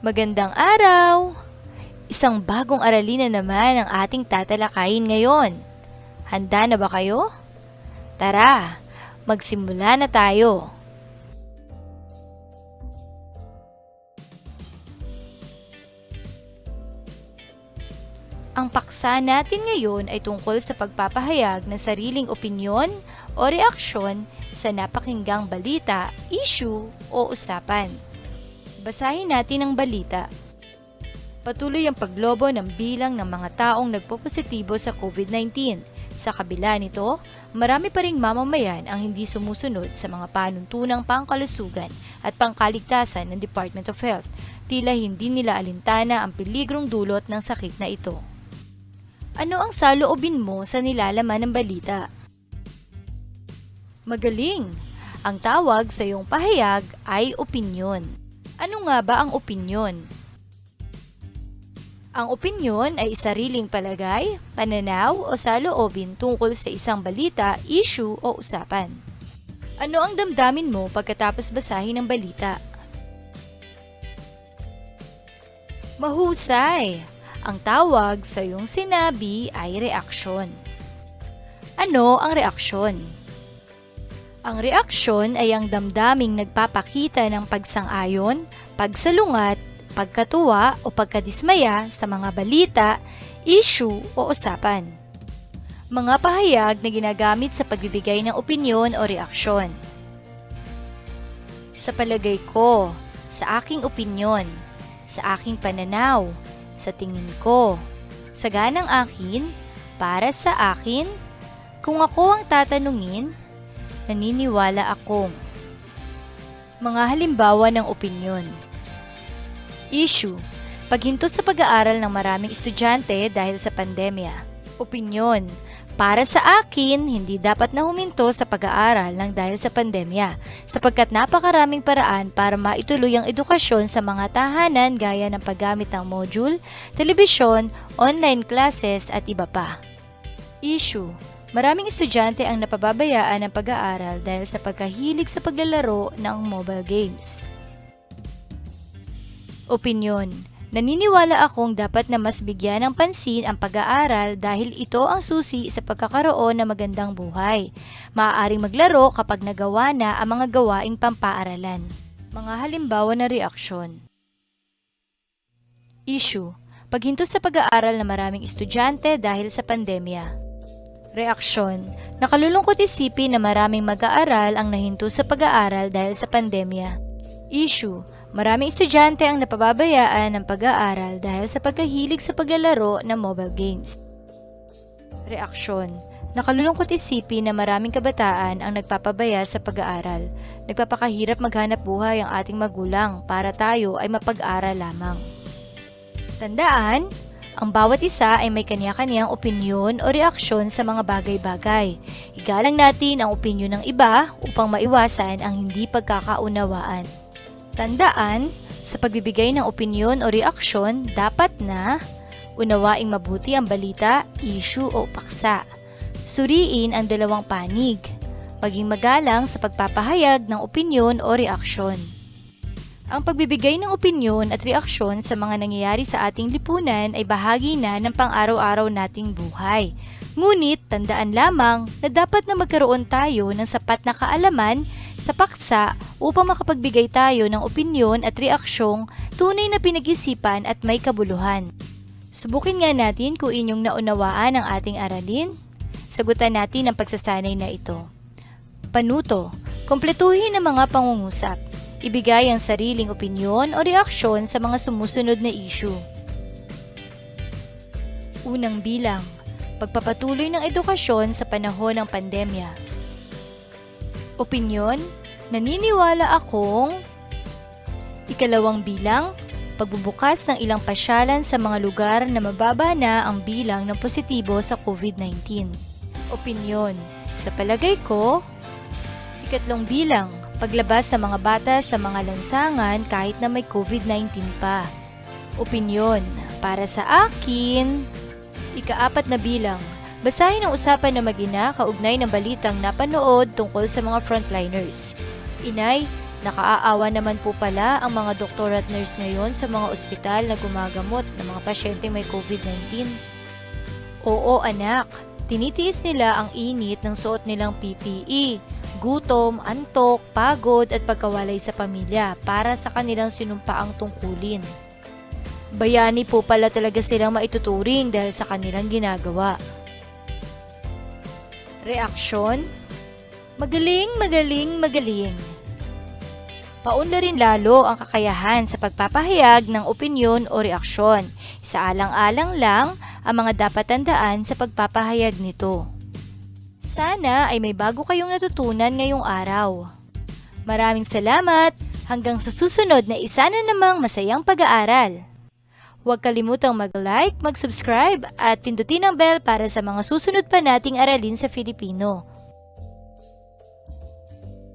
Magandang araw! Isang bagong aralin na naman ang ating tatalakayin ngayon. Handa na ba kayo? Tara, magsimula na tayo. Ang paksa natin ngayon ay tungkol sa pagpapahayag ng sariling opinyon o reaksyon sa napakinggang balita, issue o usapan. Basahin natin ang balita. Patuloy ang paglobo ng bilang ng mga taong nagpopositibo sa COVID-19. Sa kabila nito, marami pa ring mamamayan ang hindi sumusunod sa mga panuntunang pangkalusugan at pangkaligtasan ng Department of Health. Tila hindi nila alintana ang peligrong dulot ng sakit na ito. Ano ang saloobin mo sa nilalaman ng balita? Magaling! Ang tawag sa iyong pahayag ay opinyon. Ano nga ba ang opinyon? Ang opinyon ay sariling palagay, pananaw o saloobin tungkol sa isang balita, issue o usapan. Ano ang damdamin mo pagkatapos basahin ang balita? Mahusay! Ang tawag sa iyong sinabi ay reaksyon. Ano ang reaksyon? Ang reaksyon ay ang damdaming nagpapakita ng pagsang-ayon, pagsalungat, pagkatuwa o pagkadismaya sa mga balita, issue o usapan. Mga pahayag na ginagamit sa pagbibigay ng opinyon o reaksyon. Sa palagay ko, sa aking opinyon, sa aking pananaw, sa tingin ko, sa ganang akin, para sa akin, kung ako ang tatanungin, naniniwala akong. Mga halimbawa ng opinyon. Issue. Paghinto sa pag-aaral ng maraming estudyante dahil sa pandemya. Opinyon. Para sa akin, hindi dapat na huminto sa pag-aaral ng dahil sa pandemya sapagkat napakaraming paraan para maituloy ang edukasyon sa mga tahanan gaya ng paggamit ng module, telebisyon, online classes at iba pa. Issue. Maraming estudyante ang napababayaan ng pag-aaral dahil sa pagkahilig sa paglalaro ng mobile games. Opinyon. Naniniwala akong dapat na mas bigyan ng pansin ang pag-aaral dahil ito ang susi sa pagkakaroon ng magandang buhay. Maaaring maglaro kapag nagawa na ang mga gawaing pampaaralan. Mga halimbawa na reaksyon. Issue. Paghinto sa pag-aaral ng maraming estudyante dahil sa pandemya. Reaksyon. Nakalulungkot isipin na maraming mag-aaral ang nahinto sa pag-aaral dahil sa pandemya. Issue. Maraming estudyante ang napababayaan ng pag-aaral dahil sa pagkahilig sa paglalaro ng mobile games. Reaksyon. Nakalulungkot isipin na maraming kabataan ang nagpapabaya sa pag-aaral. Nagpapakahirap maghanap buhay ang ating magulang para tayo ay mapag-aral lamang. Tandaan, ang bawat isa ay may kanya-kanyang opinyon o reaksyon sa mga bagay-bagay. Igalang natin ang opinyon ng iba upang maiwasan ang hindi pagkakaunawaan. Tandaan, sa pagbibigay ng opinyon o reaksyon, dapat na unawaing mabuti ang balita, issue o paksa. Suriin ang dalawang panig. Maging magalang sa pagpapahayag ng opinyon o reaksyon. Ang pagbibigay ng opinyon at reaksyon sa mga nangyayari sa ating lipunan ay bahagi na ng pang-araw-araw nating buhay. Ngunit tandaan lamang na dapat na magkaroon tayo ng sapat na kaalaman sa paksa upang makapagbigay tayo ng opinyon at reaksyong tunay na pinag-isipan at may kabuluhan. Subukin nga natin kung inyong naunawaan ang ating aralin. Sagutan natin ang pagsasanay na ito. Panuto. Kumpletuhin ang mga pangungusap. Ibigay ang sariling opinyon o reaksyon sa mga sumusunod na issue. Unang bilang. Pagpapatuloy ng edukasyon sa panahon ng pandemya. Opinyon, naniniwala akong. Ikalawang bilang, pagbubukas ng ilang pasyalan sa mga lugar na mababa na ang bilang ng positibo sa COVID-19. Opinyon, sa palagay ko. Ikatlong bilang, paglabas ng mga bata sa mga lansangan kahit na may COVID-19 pa. Opinyon, para sa akin. Ikaapat na bilang, basahin ang usapan ng mag-ina kaugnay ng balitang napanood tungkol sa mga frontliners. Inay, Nakaawa naman po pala ang mga doktor at nurse ngayon sa mga ospital na gumagamot ng mga pasyenteng may COVID-19. Oo anak, tinitiis nila ang init ng suot nilang PPE, gutom, antok, pagod at pagkawalay sa pamilya para sa kanilang sinumpaang tungkulin. Bayani po pala talaga silang maituturing dahil sa kanilang ginagawa. Reaksyon? Magaling, magaling, magaling. Paunlarin lalo ang kakayahan sa pagpapahayag ng opinyon o reaksyon. Isaalang-alang lang ang mga dapat tandaan sa pagpapahayag nito. Sana ay may bago kayong natutunan ngayong araw. Maraming salamat hanggang sa susunod na isa na namang masayang pag-aaral. Huwag kalimutang mag-like, mag-subscribe at pindutin ang bell para sa mga susunod pa nating aralin sa Filipino.